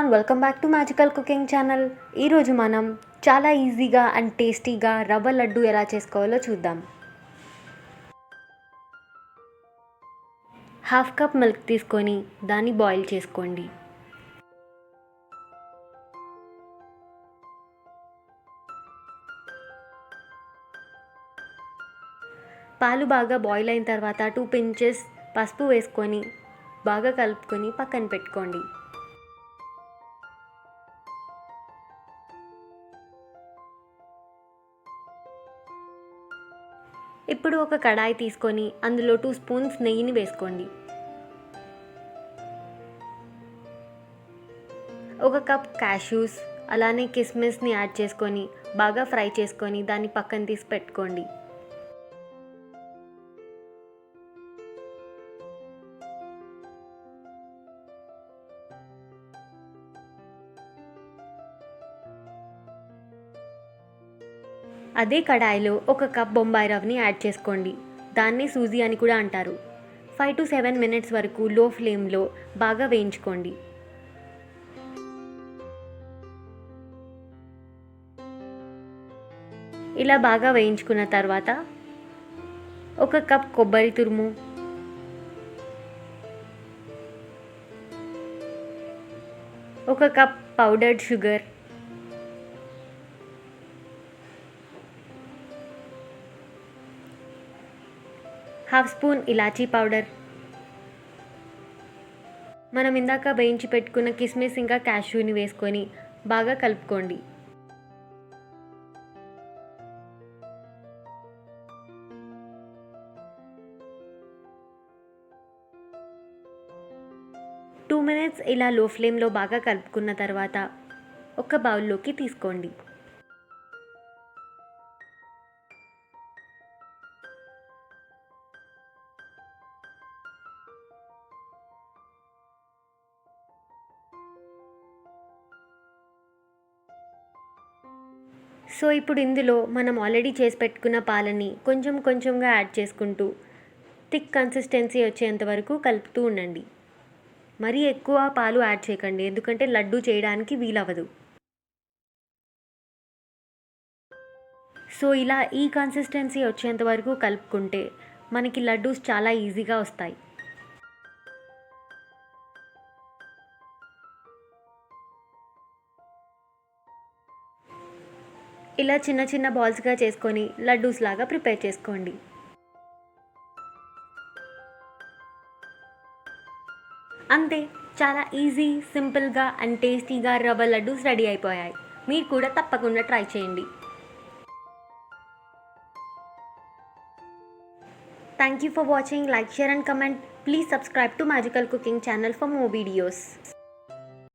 Everyone, welcome back to magical cooking channel. ఈరోజు మనం చాలా ఈజీగా అండ్ టేస్టీగా రవ్వ లడ్డు ఎలా చేసుకోవాలో చూద్దాం. హాఫ్ కప్ మిల్క్ తీసుకొని దాన్ని బాయిల్ చేసుకోండి. పాలు బాగా బాయిల్ అయిన తర్వాత 2 pinches పసుపు వేసుకొని బాగా కలుపుకొని పక్కన పెట్టుకోండి. ఇప్పుడు ఒక కడాయి తీసుకొని అందులో 2 spoons నెయ్యిని వేసుకోండి. ఒక కప్ క్యాష్యూస్ అలానే కిస్మిస్ని యాడ్ చేసుకొని బాగా ఫ్రై చేసుకొని దాన్ని పక్కన తీసి పెట్టుకోండి. అదే కడాయిలో ఒక కప్ బొంబాయి రవ్వని యాడ్ చేసుకోండి. దాన్ని సూజీ అని కూడా అంటారు. 5 to 7 minutes వరకు లో ఫ్లేమ్లో బాగా వేయించుకోండి. ఇలా బాగా వేయించుకున్న తర్వాత ఒక కప్ కొబ్బరి తురుము, ఒక cup powdered sugar, half spoon ఇలాచీ పౌడర్, మనం ఇందాక వేయించి పెట్టుకున్న కిస్మిస్ ఇంకా క్యాష్యూని వేసుకొని బాగా కలుపుకోండి. టూ మినిట్స్ ఇలా లో ఫ్లేమ్లో బాగా కలుపుకున్న తర్వాత ఒక బౌల్లోకి తీసుకోండి. సో ఇప్పుడు ఇందులో మనం ఆల్రెడీ చేసి పెట్టుకున్న పాలని కొంచెం కొంచెంగా యాడ్ చేసుకుంటూ థిక్ కన్సిస్టెన్సీ వచ్చేంత వరకు కలుపుతూ ఉండండి. మరీ ఎక్కువ పాలు యాడ్ చేయకండి, ఎందుకంటే లడ్డు చేయడానికి వీలవ్వదు. సో ఇలా ఈ కన్సిస్టెన్సీ వచ్చేంత వరకు కలుపుకుంటే మనకి లడ్డూస్ చాలా ఈజీగా వస్తాయి. ఇలా చిన్న చిన్న బాల్స్గా చేసుకొని లడ్డూస్ లాగా ప్రిపేర్ చేసుకోండి. అంతే, చాలా ఈజీ, సింపుల్గా అండ్ టేస్టీగా రవ్వ లడ్డూస్ రెడీ అయిపోయాయి. మీరు కూడా తప్పకుండా ట్రై చేయండి. Thank you for watching. Like, share and comment. Please subscribe to Magical Cooking channel for more videos.